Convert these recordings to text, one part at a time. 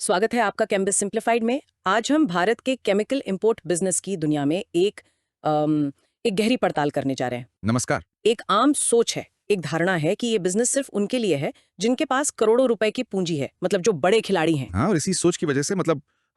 स्वागत है आपका कैम्बिस सिंप्लीफाइड में। आज हम भारत के केमिकल इंपोर्ट बिजनेस की दुनिया में एक गहरी पड़ताल करने जा रहे हैं। नमस्कार। एक आम सोच है, एक धारणा है कि ये बिजनेस सिर्फ उनके लिए है जिनके पास करोड़ों रुपए की पूंजी है, मतलब जो बड़े खिलाड़ी हैं। हाँ, और इसी सोच की वजह से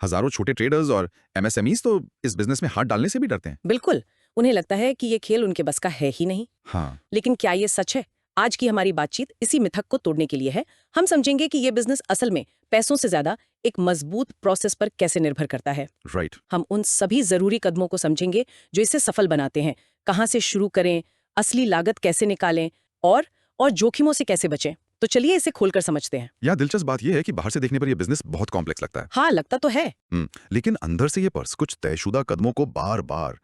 हजारों छोटे ट्रेडर्स और एमएसएमईज तो इस बिजनेस में हाथ डालने से भी डरते हैं। बिल्कुल, उन्हें लगता है कि ये खेल उनके बस का है ही नहीं। हाँ, लेकिन क्या ये सच है? आज की हमारी बातचीत इसी मिथक को तोड़ने के लिए है। हम समझेंगे कि ये बिजनेस असल में पैसों से ज्यादा एक मजबूत प्रोसेस पर कैसे निर्भर करता है। राइट। हम उन सभी जरूरी कदमों को समझेंगे जो इसे सफल बनाते हैं। कहाँ से शुरू करें, असली लागत कैसे निकालें और जोखिमों से कैसे बचें। तो चलिए इसे खोलकर समझते हैं। यहाँ दिलचस्प बात यह है कि बाहर से देखने पर यह बिजनेस बहुत कॉम्प्लेक्स लगता है। हाँ, लगता तो है। लेकिन अंदर से ये पर्स कुछ तयशुदा कदमों को बार बार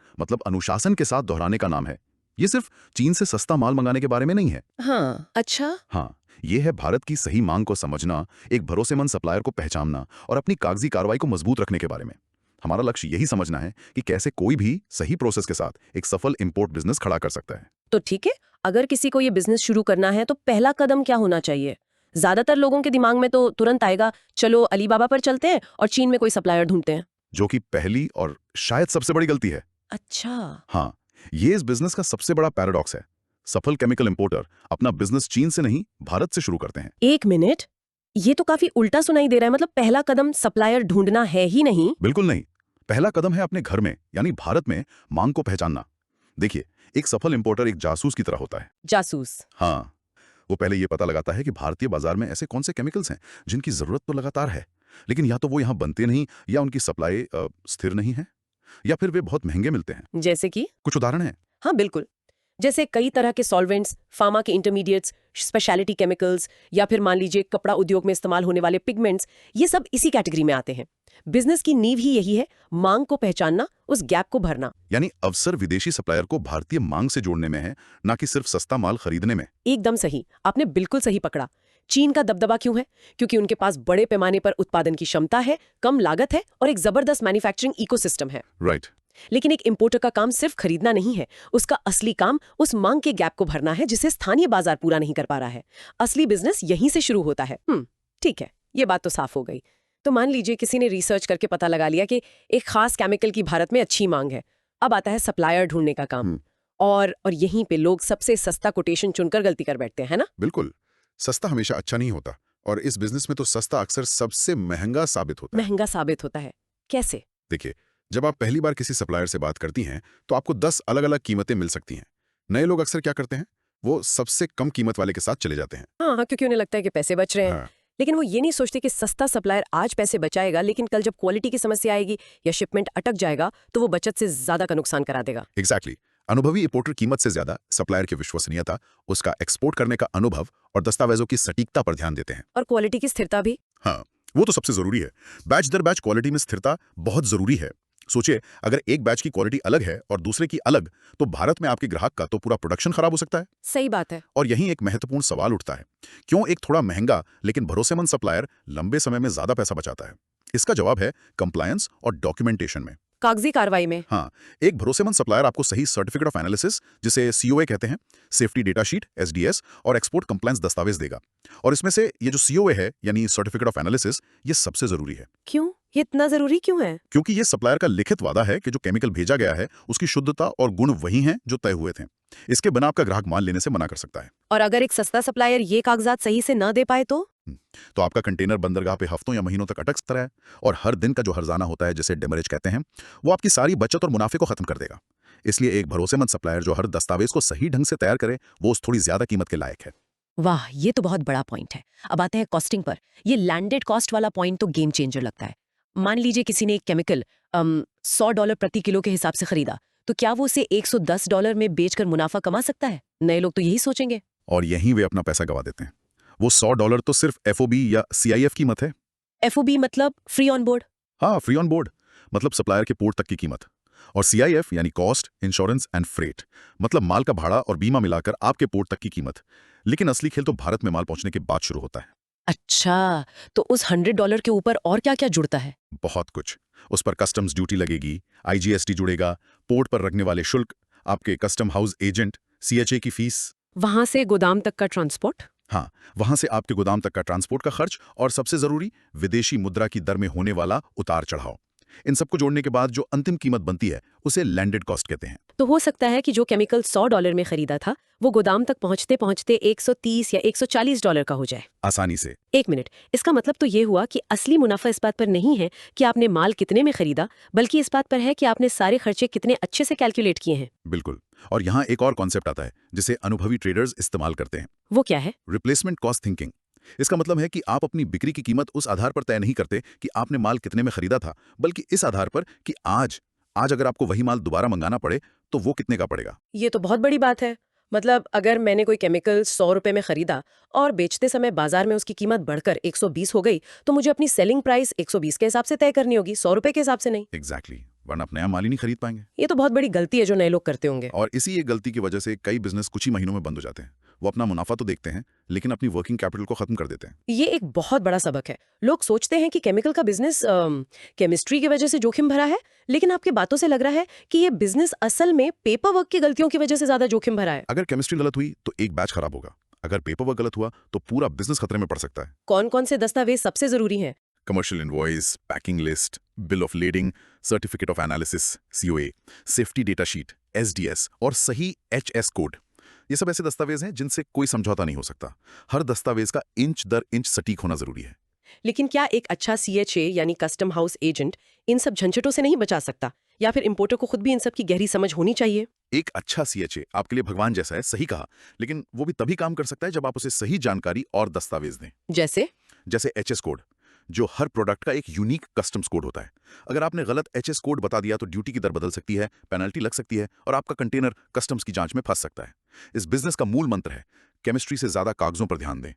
अनुशासन के साथ दोहराने का नाम है। ये सिर्फ चीन से सस्ता माल मंगाने के बारे में नहीं है। हाँ, अच्छा। हाँ, ये है भारत की सही मांग को समझना, एक भरोसेमंद सप्लायर को पहचानना और अपनी कागजी कार्रवाई को मजबूत रखने के बारे में। हमारा लक्ष्य यही समझना है कि कैसे कोई भी सही प्रोसेस के साथ एक सफल इंपोर्ट बिजनेस खड़ा कर सकता है। तो ठीक है, अगर किसी को ये बिजनेस शुरू करना है तो पहला कदम क्या होना चाहिए? ज्यादातर लोगों के दिमाग में तो तुरंत आएगा, चलो अलीबाबा पर चलते हैं और चीन में कोई सप्लायर ढूंढते हैं। जो कि पहली और शायद सबसे बड़ी गलती है। अच्छा। हाँ, ये इस बिजनेस का सबसे बड़ा पैराडॉक्स है। सफल केमिकल इंपोर्टर अपना बिजनेस चीन से नहीं, भारत से शुरू करते हैं। एक मिनट, ये तो काफी उल्टा सुनाई दे रहा है। मतलब पहला कदम सप्लायर ढूंढना है ही नहीं। बिल्कुल नहीं। पहला कदम है अपने घर में यानी भारत में मांग को पहचानना। देखिए, एक सफल इंपोर्टर एक जासूस की तरह होता है। जासूस? हाँ, वो पहले ये पता लगाता है कि भारतीय बाजार में ऐसे कौन से केमिकल्स हैं जिनकी जरूरत तो लगातार है, लेकिन या तो वो यहाँ बनते नहीं, या उनकी सप्लाई स्थिर नहीं है, या फिर वे बहुत महंगे मिलते हैं। जैसे कि? कुछ उदाहरण हैं। हाँ बिल्कुल, जैसे कई तरह के सॉल्वेंट्स, फार्मा के इंटरमीडिएट्स, स्पेशलिटी केमिकल्स, या फिर मान लीजिए कपड़ा उद्योग में इस्तेमाल होने वाले पिगमेंट्स, ये सब इसी कैटेगरी में आते हैं। बिजनेस की नींव ही यही है, मांग को पहचानना, उस गैप को भरना। यानी अवसर विदेशी सप्लायर को भारतीय मांग से जोड़ने में है, ना कि सिर्फ सस्ता माल खरीदने में। एकदम सही, आपने बिल्कुल सही पकड़ा। चीन का दबदबा क्यों है? क्योंकि उनके पास बड़े पैमाने पर उत्पादन की क्षमता है, कम लागत है और एक जबरदस्त मैन्युफैक्चरिंग इकोसिस्टम है। राइट। लेकिन एक इंपोर्टर का काम सिर्फ खरीदना नहीं है, उसका असली काम उस मांग के गैप को भरना है जिसे स्थानीय बाजार पूरा नहीं कर पा रहा है। असली बिजनेस यहीं से शुरू होता है। ठीक है, ये बात तो साफ हो गई। तो मान लीजिए किसी ने रिसर्च करके पता लगा लिया कि एक खास केमिकल की भारत में अच्छी मांग है। अब आता है सप्लायर ढूंढने का काम। और यहीं पे लोग सबसे सस्ता कोटेशन चुनकर गलती कर बैठते हैं ना। बिल्कुल, सस्ता हमेशा अच्छा नहीं होता, और इस बिजनेस में तो सस्ता अक्सर सबसे महंगा साबित होता है। महंगा साबित होता है कैसे? देखिए, जब आप पहली बार किसी सप्लायर से बात करती हैं तो आपको 10 अलग अलग कीमतें मिल सकती हैं। नए लोग अक्सर क्या करते हैं, वो सबसे कम कीमत वाले के साथ चले जाते हैं। हाँ, क्योंकि उन्हें लगता है कि पैसे बच रहे हैं। हाँ। लेकिन वो ये नहीं सोचते कि सस्ता सप्लायर आज पैसे बचाएगा, लेकिन कल जब क्वालिटी की समस्या आएगी या शिपमेंट अटक जाएगा तो वो बचत से ज्यादा का नुकसान करा देगा। एग्जैक्टली। अनुभवी इंपोर्टर कीमत से ज्यादा सप्लायर की विश्वसनीयता, उसका एक्सपोर्ट करने का अनुभव और दस्तावेजों की सटीकता पर ध्यान देते हैं। और क्वालिटी की स्थिरता भी। हाँ, वो तो सबसे जरूरी है। बैच दर बैच क्वालिटी में स्थिरता बहुत जरूरी है। सोचिए, अगर एक बैच की क्वालिटी अलग है और दूसरे की अलग, तो भारत में आपके ग्राहक का तो पूरा प्रोडक्शन खराब हो सकता है। सही बात है। और यहीं एक महत्वपूर्ण सवाल उठता है, क्यों एक थोड़ा महंगा लेकिन भरोसेमंद सप्लायर लंबे समय में ज्यादा पैसा बचाता है? इसका जवाब है कंप्लायंस और डॉक्यूमेंटेशन में। कागजी कार्रवाई में। हाँ, एक भरोसेमंद सप्लायर आपको सही सर्टिफिकेट ऑफ एनालिसिस, जिसे सीओए कहते हैं, सेफ्टी डेटा शीट एसडीएस और एक्सपोर्ट कंप्लायंस दस्तावेज देगा। और इसमें से ये जो सीओए है यानी सर्टिफिकेट ऑफ एनालिसिस, ये सबसे जरूरी है। क्यों? ये इतना जरूरी क्यों है? क्योंकि ये सप्लायर का लिखित वादा है कि जो केमिकल भेजा गया है उसकी शुद्धता और गुण वही हैं जो तय हुए थे। इसके बिना आपका ग्राहक माल लेने से मना कर सकता है। और अगर एक सस्ता सप्लायर ये कागजात सही से न दे पाए तो आपका कंटेनर बंदरगाह पे हफ्तों या महीनों तक अटक सकता है, और हर दिन का जो हर्जाना होता है, जिसे डेमरेज कहते हैं, वो आपकी सारी बचत और मुनाफे को खत्म कर देगा। इसलिए एक भरोसेमंद सप्लायर जो हर दस्तावेज को सही ढंग से तैयार करे, वो उस थोड़ी ज्यादा कीमत के लायक है। वाह, ये तो बहुत बड़ा पॉइंट है। अब आते हैं कॉस्टिंग पर। ये लैंडेड कॉस्ट वाला पॉइंट तो गेम चेंजर लगता है। मान लीजिए किसी ने एक केमिकल $100 प्रति किलो के हिसाब से खरीदा, तो क्या वो उसे $110 में बेचकर मुनाफा कमा सकता है? नए लोग तो यही सोचेंगे। और यहीं वे अपना पैसा गवा देते हैं। वो $100 तो सिर्फ एफओबी या सीआईएफ कीमत है। एफओबी मतलब फ्री ऑन बोर्ड? हाँ, फ्री ऑन बोर्ड मतलब सप्लायर के पोर्ट तक की कीमत। और सीआईएफ यानी कॉस्ट, इंश्योरेंस एंड फ्रेट, मतलब माल का भाड़ा और बीमा मिलाकर आपके पोर्ट तक की कीमत। लेकिन असली खेल तो भारत में माल पहुंचने के बाद शुरू होता है। अच्छा, तो उस $100 के ऊपर और क्या क्या जुड़ता है? बहुत कुछ। उस पर कस्टम्स ड्यूटी लगेगी, आईजीएसटी जुड़ेगा, पोर्ट पर रखने वाले शुल्क, आपके कस्टम हाउस एजेंट, सीएचए की फीस। वहां से गोदाम तक का ट्रांसपोर्ट। हाँ, वहां से आपके गोदाम तक का ट्रांसपोर्ट का खर्च और सबसे जरूरी विदेशी मुद्रा की दर में होने वाला उतार चढ़ाव। इन सबको जोड़ने के बाद जो अंतिम कीमत बनती है उसे लैंडेड कॉस्ट कहते हैं। तो हो सकता है कि जो केमिकल $100 में खरीदा था वो गोदाम तक पहुंचते पहुंचते 130 या $140 का हो जाए। आसानी से। एक मिनट, इसका मतलब तो ये हुआ कि असली मुनाफा इस बात पर नहीं है कि आपने माल कितने में खरीदा, बल्कि इस बात पर है कि आपने सारे खर्चे कितने अच्छे से कैलकुलेट किए हैं। बिल्कुल। और यहाँ एक और कॉन्सेप्ट आता है जिसे अनुभवी ट्रेडर्स इस्तेमाल करते हैं। वो क्या है? Replacement cost thinking. इसका मतलब है कि आप अपनी बिक्री की कीमत उस आधार पर तय नहीं करते कि आपने माल कितने में खरीदा था, बल्कि इस आधार पर कि आज अगर आपको वही माल दोबारा मंगाना पड़े तो वो कितने का पड़ेगा। ये तो बहुत बड़ी बात है। मतलब अगर मैंने कोई केमिकल $100 में खरीदा और बेचते समय बाजार में उसकी कीमत बढ़कर 120 हो गई, तो मुझे अपनी सेलिंग प्राइस 120 के हिसाब से तय करनी होगी, $100 के हिसाब से नहीं। एग्जैक्टली, वरना आप नया माल ही नहीं खरीद पाएंगे। ये तो बहुत बड़ी गलती है जो नए लोग करते होंगे। और इसी एक गलती की वजह से कई बिजनेस कुछ ही महीनों में बंद हो जाते हैं। वो अपना मुनाफा तो देखते हैं, लेकिन अपनी वर्किंग कैपिटल को खत्म कर देते हैं। ये एक बहुत बड़ा सबक है। लोग सोचते हैं कि केमिकल का बिजनेस केमिस्ट्री की वजह से जोखिम भरा है, लेकिन आपकी बातों से लग रहा है कि ये बिजनेस असल में पेपर वर्क की गलतियों की वजह से ज्यादा जोखिम भरा है। अगर केमिस्ट्री गलत हुई तो एक बैच खराब होगा, अगर पेपर वर्क गलत हुआ तो पूरा बिजनेस खतरे में पड़ सकता है। कौन कौन से दस्तावेज सबसे जरूरी हैं? Commercial invoice, packing list, bill of lading, certificate of analysis COA, safety data sheet SDS और सही HS कोड। ये सब ऐसे दस्तावेज हैं जिनसे कोई समझौता नहीं हो सकता। हर दस्तावेज का इंच दर इंच सटीक होना जरूरी है। लेकिन क्या एक अच्छा CHA यानी कस्टम हाउस एजेंट इन सब झंझटों से नहीं बचा सकता, या फिर इंपोर्टर को खुद भी इन सब की गहरी समझ होनी चाहिए? एक अच्छा CHA आपके लिए भगवान जैसा है, सही कहा, लेकिन वो भी तभी काम कर सकता है जब आप उसे सही जानकारी और दस्तावेज दें। जैसे HS कोड, जो हर प्रोडक्ट का एक यूनिक कस्टम्स कोड होता है। अगर आपने गलत HS कोड बता दिया तो ड्यूटी की दर बदल सकती है, पेनल्टी लग सकती है और आपका कंटेनर कस्टम्स की जांच में फंस सकता है। इस बिजनेस का मूल मंत्र है केमिस्ट्री से ज्यादा कागजों पर ध्यान दें।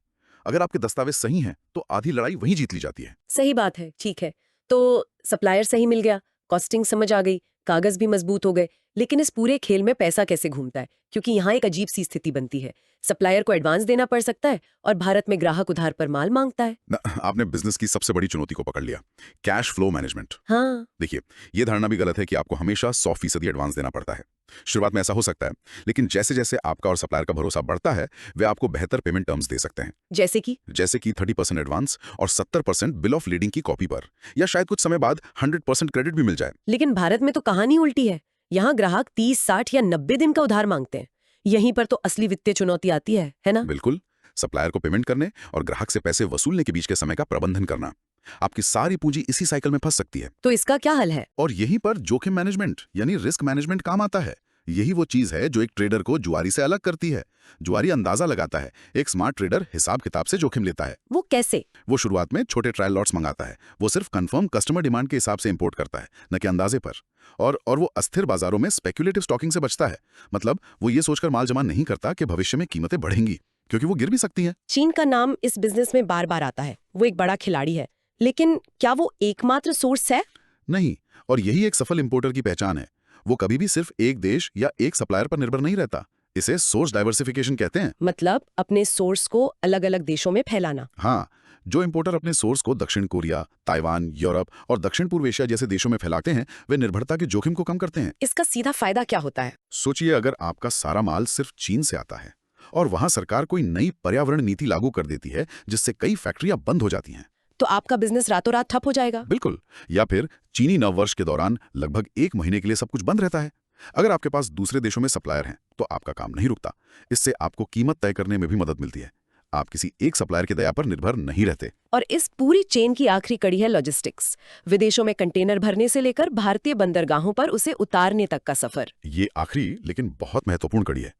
अगर आपके दस्तावेज सही हैं तो आधी लड़ाई वहीं जीत ली जाती है। सही बात है, ठीक है। तो सप्लायर सही मिल गया, कॉस्टिंग समझ आ गई, कागज भी मजबूत हो गए, लेकिन इस पूरे खेल में पैसा कैसे घूमता है? क्योंकि यहाँ एक अजीब सी स्थिति बनती है। सप्लायर को एडवांस देना पड़ सकता है और भारत में ग्राहक उधार पर माल मांगता है। आपने बिजनेस की सबसे बड़ी चुनौती को पकड़ लिया, कैश फ्लो मैनेजमेंट। हाँ, देखिए, ये धारणा भी गलत है कि आपको हमेशा 100% एडवांस देना पड़ता है। शुरुआत में ऐसा हो सकता है, लेकिन जैसे जैसे आपका और सप्लायर का भरोसा बढ़ता है वे आपको बेहतर पेमेंट टर्म्स दे सकते हैं। जैसे कि 30% एडवांस और 70% बिल ऑफ लीडिंग की कॉपी पर, या शायद कुछ समय बाद 100% क्रेडिट भी मिल जाए। लेकिन भारत में तो कहानी उल्टी है। यहाँ ग्राहक 30, 60 या 90 दिन का उधार मांगते हैं। यहीं पर तो असली वित्तीय चुनौती आती है ना? बिल्कुल, सप्लायर को पेमेंट करने और ग्राहक से पैसे वसूलने के बीच के समय का प्रबंधन करना। आपकी सारी पूंजी इसी साइकिल में फंस सकती है। तो इसका क्या हल है? और यहीं पर जोखिम मैनेजमेंट यानी रिस्क मैनेजमेंट काम आता है। यही वो चीज है जो एक ट्रेडर को जुआरी से अलग करती है। जुआरी अंदाजा लगाता है, एक स्मार्ट ट्रेडर हिसाब किताब से जोखिम लेता है। वो कैसे? वो शुरुआत में छोटे ट्रायल लॉट्स मंगाता है। वो सिर्फ कंफर्म कस्टमर डिमांड के हिसाब से इंपोर्ट करता है, न कि अंदाजे पर। और वो अस्थिर बाजारों में स्पेक्युलेटिव स्टॉकिंग से बचता है। मतलब वो ये सोचकर माल जमा नहीं करता कि भविष्य में कीमतें बढ़ेंगी, क्योंकि वो गिर भी सकती हैं। चीन का नाम इस बिजनेस में बार बार आता है। वो एक बड़ा खिलाड़ी है, लेकिन क्या वो एकमात्र सोर्स है? नहीं, और यही एक सफल इंपोर्टर की पहचान है। वो कभी भी सिर्फ एक देश या एक सप्लायर पर निर्भर नहीं रहता। इसे सोर्स डाइवर्सिफिकेशन कहते हैं। मतलब अपने सोर्स को अलग अलग देशों में फैलाना। हाँ, जो इंपोर्टर अपने सोर्स को दक्षिण कोरिया, ताइवान, यूरोप और दक्षिण पूर्व एशिया जैसे देशों में फैलाते हैं, वे निर्भरता के जोखिम को कम करते हैं। इसका सीधा फायदा क्या होता है? सोचिए, अगर आपका सारा माल सिर्फ चीन से आता है और वहां सरकार कोई नई पर्यावरण नीति लागू कर देती है जिससे कई फैक्ट्रियां बंद हो जाती हैं, तो आपका बिजनेस रातों रात ठप हो जाएगा। बिल्कुल। या फिर चीनी नववर्ष के दौरान लगभग 1 महीने के लिए सब कुछ बंद रहता है। अगर आपके पास दूसरे देशों में सप्लायर हैं तो आपका काम नहीं रुकता। इससे आपको कीमत तय करने में भी मदद मिलती है। आप किसी एक सप्लायर की दया पर निर्भर नहीं रहते। और इस पूरी चेन की आखिरी कड़ी है लॉजिस्टिक्स। विदेशों में कंटेनर भरने से लेकर भारतीय बंदरगाहों पर उसे उतारने तक का सफर। ये आखिरी लेकिन बहुत महत्वपूर्ण कड़ी है।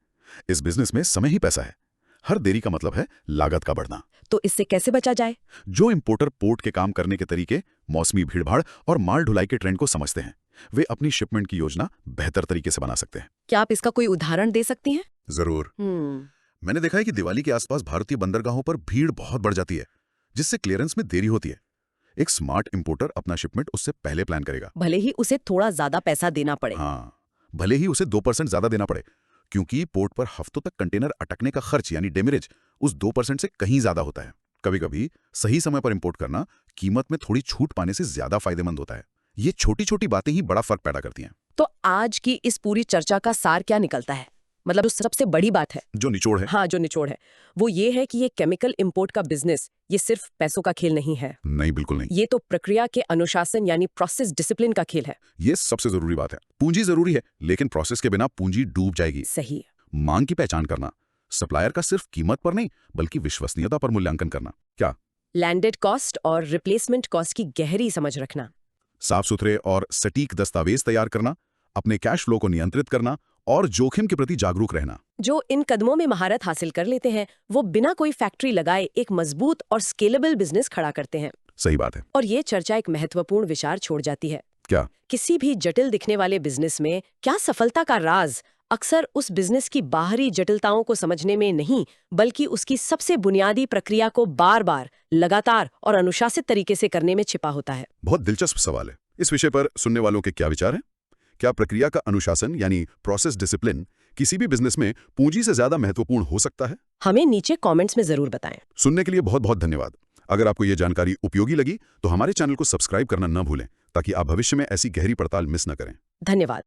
इस बिजनेस में समय ही पैसा है। हर देरी का मतलब है लागत का बढ़ना। तो इससे कैसे बचा जाए? जो इंपोर्टर पोर्ट के काम करने के तरीके, मौसमी भीड़भाड़ और माल ढुलाई के ट्रेंड को समझते हैं, वे अपनी शिपमेंट की योजना बेहतर तरीके से बना सकते हैं। क्या आप इसका कोई उदाहरण दे सकती हैं? जरूर। मैंने देखा है कि दिवाली के आसपास भारतीय बंदरगाहों पर भीड़ बहुत बढ़ जाती है, जिससे क्लियरेंस में देरी होती है। एक स्मार्ट इंपोर्टर अपना शिपमेंट उससे पहले प्लान करेगा, भले ही उसे थोड़ा ज्यादा पैसा देना पड़े। हाँ, भले ही उसे 2% ज्यादा देना पड़े, क्योंकि पोर्ट पर हफ्तों तक कंटेनर अटकने का खर्च यानी डेमरेज उस 2% से कहीं ज्यादा होता है। कभी कभी सही समय पर इंपोर्ट करना कीमत में थोड़ी छूट पाने से ज्यादा फायदेमंद होता है। ये छोटी छोटी बातें ही बड़ा फर्क पैदा करती हैं। तो आज की इस पूरी चर्चा का सार क्या निकलता है? मतलब जो सबसे बड़ी बात है, जो निचोड़ है। हाँ जो निचोड़ है, वो ये है कि ये केमिकल इंपोर्ट का बिजनेस ये सिर्फ पैसों का खेल नहीं है। नहीं, बिल्कुल नहीं। ये तो प्रक्रिया के अनुशासन यानी प्रोसेस डिसिप्लिन का खेल है। ये सबसे जरूरी बात है। पूंजी जरूरी है, लेकिन प्रोसेस के बिना पूंजी डूब जाएगी। सही। मांग की पहचान करना, सप्लायर का सिर्फ कीमत पर नहीं बल्कि विश्वसनीयता पर मूल्यांकन करना। क्या? लैंडेड कॉस्ट और रिप्लेसमेंट कॉस्ट की गहरी समझ रखना। साफ सुथरे और सटीक दस्तावेज तैयार करना, अपने कैश फ्लो को नियंत्रित करना और जोखिम के प्रति जागरूक रहना। जो इन कदमों में महारत हासिल कर लेते हैं वो बिना कोई फैक्ट्री लगाए एक मजबूत और स्केलेबल बिजनेस खड़ा करते हैं। सही बात है। और ये चर्चा एक महत्वपूर्ण विचार छोड़ जाती है। क्या? किसी भी जटिल दिखने वाले बिजनेस में क्या सफलता का राज अक्सर उस बिजनेस की बाहरी जटिलताओं को समझने में नहीं बल्कि उसकी सबसे बुनियादी प्रक्रिया को बार बार लगातार और अनुशासित तरीके से करने में छिपा होता है। बहुत दिलचस्प सवाल है। इस विषय पर सुनने वालों के क्या विचार हैं? क्या प्रक्रिया का अनुशासन यानी प्रोसेस डिसिप्लिन किसी भी बिजनेस में पूंजी से ज्यादा महत्वपूर्ण हो सकता है? हमें नीचे कमेंट्स में जरूर बताएं। सुनने के लिए बहुत बहुत धन्यवाद। अगर आपको ये जानकारी उपयोगी लगी तो हमारे चैनल को सब्सक्राइब करना न भूलें ताकि आप भविष्य में ऐसी गहरी पड़ताल मिस न करें। धन्यवाद।